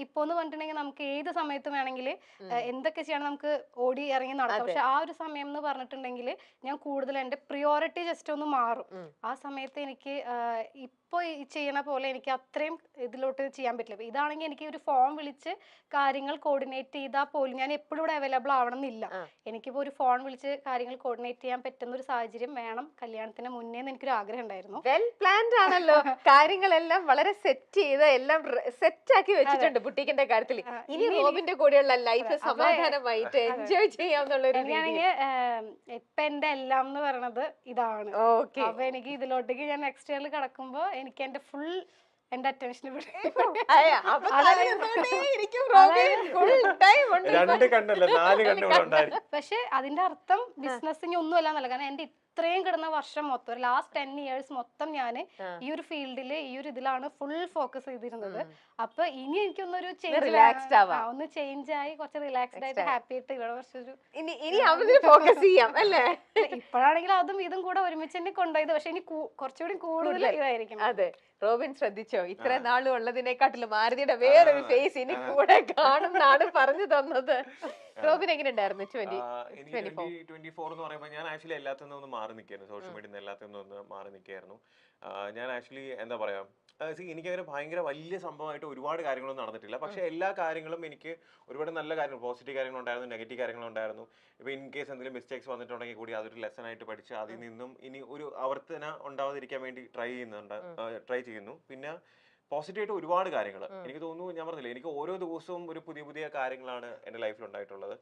ഇപ്പൊ എന്ന് പറഞ്ഞിട്ടുണ്ടെങ്കിൽ നമുക്ക് ഏത് സമയത്തും വേണമെങ്കിൽ എന്തൊക്കെ ചെയ്യണം നമുക്ക് ഓടി ഇറങ്ങി നടക്കാം. പക്ഷെ ആ ഒരു സമയം എന്ന് പറഞ്ഞിട്ടുണ്ടെങ്കിൽ ഞാൻ കൂടുതൽ എന്റെ പ്രിയോറിറ്റി ജസ്റ്റ് ഒന്ന് മാറും. ആ സമയത്ത് എനിക്ക് ഇപ്പൊ ഈ ചെയ്യണ പോലെ എനിക്ക് അത്രയും ഇതിലോട്ട് ചെയ്യാൻ പറ്റില്ല. ഇതാണെങ്കിൽ എനിക്ക് ഒരു ഫോൺ വിളിച്ച് കാര്യങ്ങൾ കോർഡിനേറ്റ് ചെയ്താൽ പോലും ഞാൻ എപ്പോഴും ഇവിടെ അവൈലബിൾ ആവണം എന്നില്ല. എനിക്കിപ്പോ ഒരു ഫോൺ വിളിച്ച് കാര്യങ്ങൾ കോർഡിനേറ്റ് ചെയ്യാൻ പറ്റുന്ന ഒരു സാഹചര്യം വേണം കല്യാണത്തിന് മുന്നേ എനിക്കൊരു ആഗ്രഹം ഉണ്ടായിരുന്നു. വെൽ പ്ലാൻഡ് ആണല്ലോ. കാര്യങ്ങളെല്ലാം വളരെ സെറ്റ് ചെയ്ത് എല്ലാം സെറ്റ് ആക്കി വെച്ചിട്ടുണ്ട് ബുട്ടീക്കിന്റെ കാര്യത്തിൽ. ഇനി റോബിന്റെ കൂടെയുള്ള ലൈഫ് സമാധാനമായിട്ട് എൻജോയ് ചെയ്യാന്നുള്ള ഒരു ഇപ്പൊ എന്റെ എല്ലാം എന്ന് പറയുന്നത് ഇതാണ്. അപ്പൊ എനിക്ക് ഇതിലോട്ടേക്ക് ഞാൻ നെക്സ്റ്റ് ഇയറിൽ കടക്കുമ്പോ എനിക്ക് എന്റെ ഫുൾ എന്റെ അറ്റൻഷൻ പക്ഷെ അതിന്റെ അർത്ഥം ബിസിനസ്സിന് ഒന്നുമല്ല എന്നല്ല. കാരണം എന്റെ ഇത്രയും കിടന്ന വർഷം മൊത്തം ഒരു ലാസ്റ്റ് 10 years മൊത്തം ഞാൻ ഈ ഒരു ഫീൽഡില് ഈ ഒരു ഇതിലാണ് ഫുൾ ഫോക്കസ് ചെയ്തിരുന്നത്. അപ്പൊ ഇനി എനിക്കൊന്നൊരു ഒന്ന് ചേഞ്ച് ആയി കുറച്ച് റിലാക്സ്ഡ് ആയിട്ട് ഹാപ്പി ആയിട്ട് ഇവിടെ കുറച്ചൊരു ഫോക്കസ് ചെയ്യാം അല്ലേ. ഇപ്പോഴാണെങ്കിൽ അതും ഇതും കൂടെ ഒരുമിച്ച് തന്നെ കൊണ്ടുപോയത്. പക്ഷെ ഇനി കുറച്ചുകൂടി കൂടുതൽ ഇതായിരിക്കും. അതെ, റോബിൻ ശ്രദ്ധിച്ചോ, ഇത്ര നാളും ഉള്ളതിനെക്കാട്ടിലും മാരുതിയുടെ വേറൊരു ഫേസ് ഇനി കൂടെ കാണുന്നാണ് പറഞ്ഞു തന്നത്. റോബിൻ എങ്ങനെ ഉണ്ടായിരുന്നു 2024 എന്ന് പറയുമ്പോൾ ഞാൻ ആക്ച്വലി എല്ലാത്തിനും ഒന്ന് മാറി നിൽക്കായിരുന്നു. സോഷ്യൽ മീഡിയ എല്ലാത്തിനും ഒന്ന് മാറി നിൽക്കായിരുന്നു. ഞാൻ ആക്ച്വലി എന്താ പറയാ, എനിക്കങ്ങനെ ഭയങ്കര വലിയ സംഭവമായിട്ട് ഒരുപാട് കാര്യങ്ങളൊന്നും നടന്നിട്ടില്ല. പക്ഷെ എല്ലാ കാര്യങ്ങളും എനിക്ക് ഒരുപാട് നല്ല കാര്യങ്ങൾ, പോസിറ്റീവ് കാര്യങ്ങളുണ്ടായിരുന്നു, നെഗറ്റീവ് കാര്യങ്ങളുണ്ടായിരുന്നു. ഇപ്പൊ ഇൻ കേസ് എന്തെങ്കിലും മിസ്റ്റേക്സ് വന്നിട്ടുണ്ടെങ്കിൽ കൂടി അതൊരു ലെസൺ ആയിട്ട് പഠിച്ച് അതിൽ നിന്നും ഇനി ഒരു ആവർത്തന ഉണ്ടാവാതിരിക്കാൻ വേണ്ടി ട്രൈ ചെയ്യുന്നു. പിന്നെ പോസിറ്റീവായിട്ട് ഒരുപാട് കാര്യങ്ങൾ എനിക്ക് തോന്നുന്നു. ഞാൻ പറഞ്ഞില്ലേ, എനിക്ക് ഓരോ ദിവസവും ഒരു പുതിയ പുതിയ കാര്യങ്ങളാണ് എൻ്റെ ലൈഫിൽ ഉണ്ടായിട്ടുള്ളത്.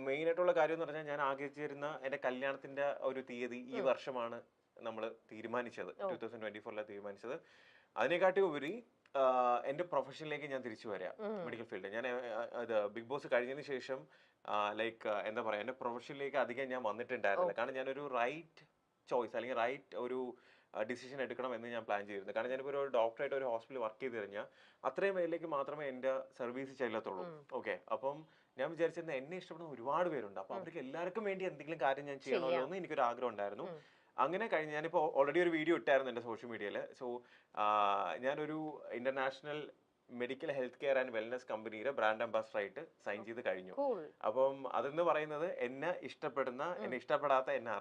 മെയിൻ ആയിട്ടുള്ള കാര്യം എന്ന് പറഞ്ഞാൽ ഞാൻ ആഗ്രഹിച്ചിരുന്ന എൻ്റെ കല്യാണത്തിന്റെ ഒരു തീയതി ഈ വർഷമാണ് നമ്മൾ തീരുമാനിച്ചത്. 2024 തീരുമാനിച്ചത്. അതിനെക്കാട്ടി ഉപരി എന്റെ പ്രൊഫഷനിലേക്ക് ഞാൻ തിരിച്ചു വരാം, മെഡിക്കൽ ഫീൽഡ്. ഞാൻ ബിഗ് ബോസ് കഴിഞ്ഞതിന് ശേഷം ലൈക്ക് എന്താ പറയാ, എന്റെ പ്രൊഫഷനിലേക്ക് അധികം ഞാൻ വന്നിട്ടുണ്ടായിരുന്നില്ല. കാരണം ഞാനൊരു റൈറ്റ് ചോയ്സ് അല്ലെങ്കിൽ റൈറ്റ് ഒരു ഡിസിഷൻ എടുക്കണം എന്ന് ഞാൻ പ്ലാൻ ചെയ്തിരുന്നു. കാരണം ഞാനിപ്പോൾ ഒരു ഡോക്ടറായിട്ട് ഒരു ഹോസ്പിറ്റലിൽ വർക്ക് ചെയ്ത് കഴിഞ്ഞാൽ അത്രയും പേരിലേക്ക് മാത്രമേ എൻ്റെ സർവീസ് ചെല്ലത്തുള്ളൂ. ഓക്കെ, അപ്പം ഞാൻ വിചാരിച്ചിരുന്ന എന്നെ ഇഷ്ടപ്പെടുന്ന ഒരുപാട് പേരുണ്ട്. അപ്പൊ അവർക്ക് എല്ലാവർക്കും വേണ്ടി എന്തെങ്കിലും കാര്യം ഞാൻ ചെയ്യണമല്ലോ എന്ന് എനിക്കൊരു ആഗ്രഹം ഉണ്ടായിരുന്നു. അങ്ങനെ കഴിഞ്ഞ് ഞാനിപ്പോൾ ഓൾറെഡി ഒരു വീഡിയോ ഇട്ടായിരുന്നു എൻ്റെ സോഷ്യൽ മീഡിയയിൽ. സോ ഞാനൊരു international medical health care and wellness കമ്പനിയുടെ ബ്രാൻഡ് അംബാസഡർ ആയിട്ട് സൈൻ ചെയ്ത് കഴിഞ്ഞു. അപ്പം അതെന്ന് പറയുന്നത് എന്നെ ഇഷ്ടപ്പെടുന്ന, എന്നെ ഇഷ്ടപ്പെടാത്ത, എന്നെ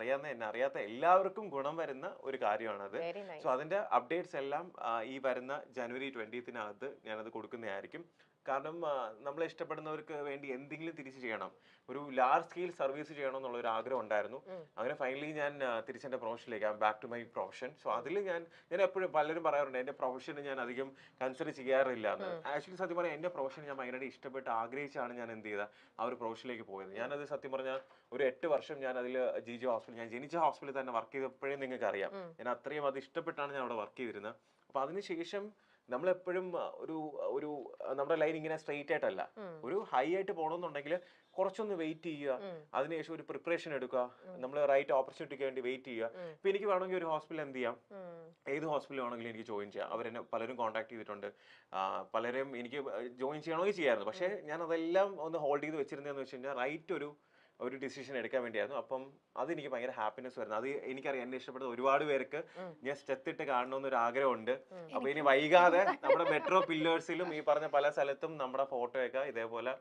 അറിയാത്ത എല്ലാവർക്കും ഗുണം വരുന്ന ഒരു കാര്യമാണത്. സോ അതിന്റെ അപ്ഡേറ്റ്സ് എല്ലാം ഈ വരുന്ന January 20th ഞാനത് കൊടുക്കുന്നതായിരിക്കും. കാരണം നമ്മളെ ഇഷ്ടപ്പെടുന്നവർക്ക് വേണ്ടി എന്തെങ്കിലും തിരിച്ചു ചെയ്യണം, ഒരു ലാർജ് സ്കെയിൽ സർവീസ് ചെയ്യണം എന്നുള്ള ഒരു ആഗ്രഹം ഉണ്ടായിരുന്നു. അങ്ങനെ ഫൈനലി ഞാൻ തിരിച്ചെന്റെ പ്രൊഫഷനിലേക്ക്, back to my profession. So അതിൽ ഞാൻ എപ്പോഴും പലരും പറയാറുണ്ട് എന്റെ പ്രൊഫഷന് ഞാൻ അധികം കൺസിഡർ ചെയ്യാറില്ല എന്ന്. ആക്ച്വലി സത്യം പറഞ്ഞാൽ എന്റെ പ്രൊഫഷൻ ഞാൻ ഭയങ്കരമായിട്ട് ഇഷ്ടപ്പെട്ട് ആഗ്രഹിച്ചാണ് ഞാൻ എന്ത് ചെയ്ത ആ ഒരു പ്രൊഫഷനിലേക്ക് പോയത്. ഞാനത് സത്യം പറഞ്ഞാൽ ഒരു 8 വർഷം ഞാൻ അതിൽ ജിജോ ഹോസ്പിറ്റൽ, ഞാൻ ജനിച്ച ഹോസ്പിറ്റലിൽ തന്നെ വർക്ക് ചെയ്തപ്പോഴേ നിങ്ങൾക്ക് അറിയാം, ഞാൻ അത്രയും അത് ഇഷ്ടപ്പെട്ടാണ് ഞാൻ അവിടെ വർക്ക് ചെയ്തിരുന്നത്. അപ്പൊ അതിനുശേഷം നമ്മളെപ്പോഴും ഒരു നമ്മുടെ ലൈൻ ഇങ്ങനെ സ്ട്രെയിറ്റ് ആയിട്ടല്ല, ഒരു ഹൈ ആയിട്ട് പോകണമെന്നുണ്ടെങ്കിൽ കുറച്ചൊന്ന് വെയിറ്റ് ചെയ്യുക, അതിനുശേഷം ഒരു പ്രിപ്പറേഷൻ എടുക്കുക, നമ്മൾ റൈറ്റ് ഓപ്പർച്യൂണിറ്റിക്ക് വേണ്ടി വെയിറ്റ് ചെയ്യുക. ഇപ്പൊ എനിക്ക് വേണമെങ്കിൽ ഒരു ഹോസ്പിറ്റൽ എന്ത് ചെയ്യാം, ഏത് ഹോസ്പിറ്റൽ വേണമെങ്കിലും എനിക്ക് ജോയിൻ ചെയ്യാം. അവരെന്നെ പലരും കോൺടാക്ട് ചെയ്തിട്ടുണ്ട്, പലരും എനിക്ക് ജോയിൻ ചെയ്യണമെങ്കിൽ ചെയ്യായിരുന്നു. പക്ഷെ ഞാൻ അതെല്ലാം ഒന്ന് ഹോൾഡ് ചെയ്ത് വെച്ചിരുന്നതെന്ന് വെച്ച് കഴിഞ്ഞാൽ റൈറ്റ് ഒരു ഡിസിഷൻ എടുക്കാൻ വേണ്ടിയായിരുന്നു. അപ്പം അതെനിക്ക് ഭയങ്കര ഹാപ്പിനെസ് വരുന്നത്. അത് എനിക്കറിയാം എന്നെ ഇഷ്ടപ്പെടുന്ന ഒരുപാട് പേർക്ക് ഞാൻ സ്റ്റെത്തിട്ട് കാണണമെന്നൊരു ആഗ്രഹമുണ്ട്. അപ്പൊ ഇനി വൈകാതെ നമ്മുടെ മെട്രോ പില്ലേഴ്സിലും ഈ പറഞ്ഞ പല സ്ഥലത്തും നമ്മുടെ ഫോട്ടോയൊക്കെ ഇതേപോലെ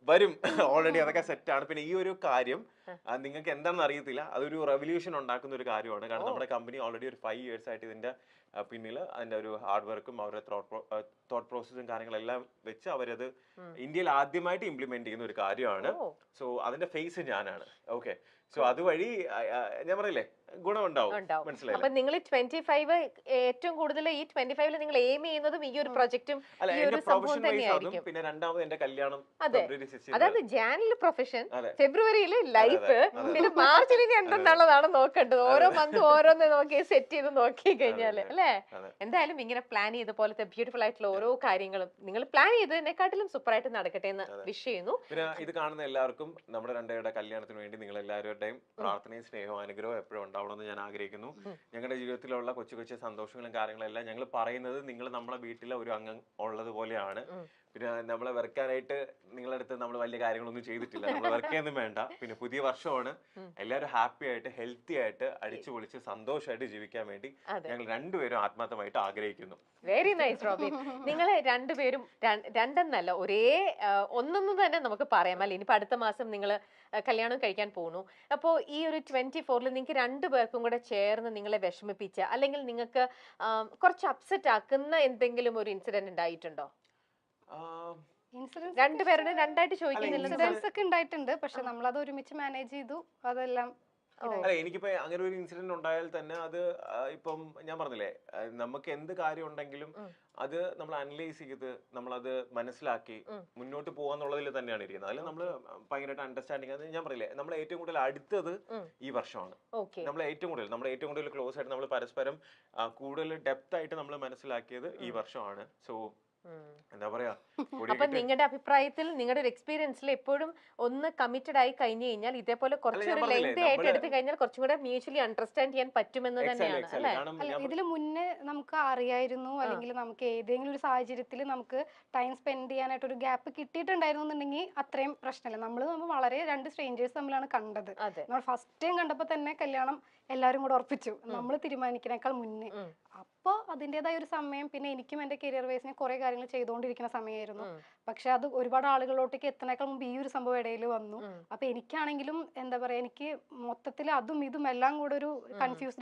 വരും. ഓൾറെഡി അതൊക്കെ സെറ്റാണ്. പിന്നെ ഈ ഒരു കാര്യം നിങ്ങൾക്ക് എന്താണെന്ന് അറിയത്തില്ല, അതൊരു റെവല്യൂഷൻ ഉണ്ടാക്കുന്ന ഒരു കാര്യമാണ്. കാരണം നമ്മുടെ കമ്പനി ഓൾറെഡി ഒരു 5 years ആയിട്ട് ഇതിന്റെ പിന്നിൽ അതിന്റെ ഒരു ഹാർഡ് വർക്കും അവരുടെ തോട്ട് പ്രോസസ്സും കാര്യങ്ങളെല്ലാം വെച്ച് അവരത് ഇന്ത്യയിൽ ആദ്യമായിട്ട് ഇംപ്ലിമെന്റ് ചെയ്യുന്ന ഒരു കാര്യമാണ്. സോ അതിന്റെ ഫേസ് ഞാനാണ്. ഓക്കെ, സോ അതുവഴി ഞാൻ പറയില്ലേ ഗുണമുണ്ടാവും. മനസ്സിലായി. അപ്പൊ നിങ്ങൾ 25 ഏറ്റവും കൂടുതൽ ഈ 25 നിങ്ങൾ എയിം ചെയ്യുന്നതും ഈ ഒരു പ്രൊജക്റ്റും ഈ ഒരു സംഭവം തന്നെയായിരിക്കും. പിന്നെ രണ്ടാമത് എന്റെ കല്യാണം. അതായത് ജാനുവരി പ്രൊഫഷൻ, ഫെബ്രുവരിയിൽ ലൈഫ്, പിന്നെ മാർച്ചിൽ ഇനി എന്തെന്നുള്ളതാണ് നോക്കേണ്ടത്. ഓരോ മന്ത് ഓരോന്ന് നോക്കി സെറ്റ് ചെയ്ത് നോക്കി കഴിഞ്ഞാല് അല്ലേ. എന്തായാലും ഇങ്ങനെ പ്ലാൻ ചെയ്ത പോലത്തെ ബ്യൂട്ടിഫുൾ ആയിട്ടുള്ള ഓരോ കാര്യങ്ങളും നിങ്ങൾ പ്ലാൻ ചെയ്തതിനെക്കാട്ടിലും സൂപ്പർ ആയിട്ട് നടക്കട്ടെ എന്ന് വിഷ് ചെയ്യുന്നു. പിന്നെ ഇത് കാണുന്ന എല്ലാവർക്കും നമ്മുടെ രണ്ടുപേരുടെ കല്യാണത്തിന് വേണ്ടി നിങ്ങൾ എല്ലാവരുടെയും പ്രാർത്ഥനയും സ്നേഹവും അനുഗ്രഹവും എപ്പോഴും ഉണ്ടാവണമെന്ന് ഞാൻ ആഗ്രഹിക്കുന്നു. ഞങ്ങളുടെ ജീവിതത്തിലുള്ള കൊച്ചു കൊച്ചു സന്തോഷങ്ങളും കാര്യങ്ങളെല്ലാം ഞങ്ങൾ പറയുന്നത് നിങ്ങൾ നമ്മളെ വീട്ടിലെ ഒരു അംഗം ഉള്ളത് പോലെയാണ്. പിന്നെ നമ്മളെ വെറുക്കാനായിട്ട് നിങ്ങളുടെ അടുത്ത് നമ്മൾ വലിയ കാര്യങ്ങളൊന്നും ചെയ്തിട്ടില്ല. നമ്മൾ വെറുക്കൊന്നും വേണ്ട. പിന്നെ പുതിയ വർഷമാണ്, എല്ലാവരും ഹാപ്പി ആയിട്ട് ഹെൽത്തി ആയിട്ട് അടിച്ചു പൊളിച്ച് സന്തോഷമായിട്ട് ജീവിക്കാൻ വേണ്ടി ഞങ്ങൾ രണ്ടുപേരും ആത്മാർത്ഥമായിട്ട് ആഗ്രഹിക്കുന്നു. Very nice Robin. നിങ്ങൾ രണ്ടുപേരും രണ്ടെന്നല്ല ഒരേ ഒന്നെന്ന് തന്നെ നമുക്ക് പറയാം അല്ലെ. ഇനിയിപ്പോ അടുത്ത മാസം നിങ്ങൾ കല്യാണം കഴിക്കാൻ പോകുന്നു. അപ്പോൾ ഈ ഒരു 24-ൽ നിങ്ങൾക്ക് രണ്ടുപേർക്കും കൂടെ ചേർന്ന് നിങ്ങളെ വിഷമിപ്പിച്ച അല്ലെങ്കിൽ നിങ്ങൾക്ക് കുറച്ച് അപ്സെറ്റ് ആക്കുന്ന എന്തെങ്കിലും ഒരു ഇൻസിഡന്റ് ഉണ്ടായിട്ടുണ്ടോ? ഇൻസിഡൻസ് രണ്ടുപേരുടെ രണ്ടായിട്ട് ചോദിക്കുന്നില്ല. ഇൻസിഡൻസ് ഒക്കെ ഉണ്ടായിട്ടുണ്ട്, പക്ഷെ നമ്മളത് ഒരുമിച്ച് മാനേജ് ചെയ്തു. അതെല്ലാം അല്ല, എനിക്കിപ്പോ അങ്ങനെ ഒരു ഇൻസിഡന്റ് ഉണ്ടായാൽ തന്നെ അത് ഇപ്പം ഞാൻ പറഞ്ഞില്ലേ, നമുക്ക് എന്ത് കാര്യം ഉണ്ടെങ്കിലും അത് നമ്മൾ അനലൈസ് ചെയ്ത് നമ്മളത് മനസ്സിലാക്കി മുന്നോട്ട് പോവാന്നുള്ളതിൽ തന്നെയാണ് ഇരിക്കുന്നത്. അതിൽ നമ്മൾ ഭയങ്കരമായിട്ട് അണ്ടർസ്റ്റാൻഡിങ്. അത് ഞാൻ പറയില്ലേ, നമ്മൾ ഏറ്റവും കൂടുതൽ അടുത്തത് ഈ വർഷമാണ്. നമ്മൾ ഏറ്റവും കൂടുതൽ ക്ലോസ് ആയിട്ട് നമ്മൾ പരസ്പരം കൂടുതൽ ഡെപ്ത് ആയിട്ട് നമ്മൾ മനസ്സിലാക്കിയത് ഈ വർഷമാണ്. സോ എന്താ പറയാ, അപ്പൊ നിങ്ങളുടെ അഭിപ്രായത്തിൽ നിങ്ങളുടെ ഒരു എക്സ്പീരിയൻസിൽ എപ്പോഴും ഒന്ന് കമ്മിറ്റഡ് ആയി കഴിഞ്ഞു കഴിഞ്ഞാൽ ഇതേപോലെ കുറച്ചൊരു ലെങ്തി ആയിട്ട് എടുത്തു കഴിഞ്ഞാൽ കുറച്ചും കൂടെ മ്യൂച്വലി അണ്ടർസ്റ്റാൻഡ് ചെയ്യാൻ പറ്റുമെന്ന് തന്നെയാണ് അല്ലെ? അല്ല, ഇതിന് മുന്നേ നമുക്ക് അറിയായിരുന്നു, അല്ലെങ്കിൽ നമുക്ക് ഏതെങ്കിലും ഒരു സാഹചര്യത്തിൽ നമുക്ക് ടൈം സ്പെൻഡ് ചെയ്യാനായിട്ട് ഒരു ഗ്യാപ്പ് കിട്ടിയിട്ടുണ്ടായിരുന്നു എന്നുണ്ടെങ്കിൽ അത്രയും പ്രശ്നമില്ല. നമ്മൾ വളരെ രണ്ട് സ്ട്രേഞ്ചേഴ്സ് തമ്മിലാണ് കണ്ടത്. നമ്മൾ ഫസ്റ്റ് ടൈം കണ്ടപ്പോ തന്നെ കല്യാണം എല്ലാവരും കൂടെ ഉറപ്പിച്ചു, നമ്മൾ തീരുമാനിക്കുന്നേക്കാൾ മുന്നേ. അപ്പോൾ അതിൻ്റെതായ ഒരു സമയം, പിന്നെ എനിക്കും എൻ്റെ കരിയർ വൈസിന് കുറെ കാര്യങ്ങൾ ചെയ്തുകൊണ്ടിരിക്കുന്ന സമയമായിരുന്നു. പക്ഷെ അത് ഒരുപാട് ആളുകളിലോട്ടേക്ക് എത്തുന്നേക്കാൾ മുമ്പ് ഈ ഒരു സംഭവം ഇടയിൽ വന്നു. അപ്പൊ എനിക്കാണെങ്കിലും എന്താ പറയാ, എനിക്ക് മൊത്തത്തിൽ അതും ഇതും എല്ലാം കൂടെ ഒരു കൺഫ്യൂസ്ഡ്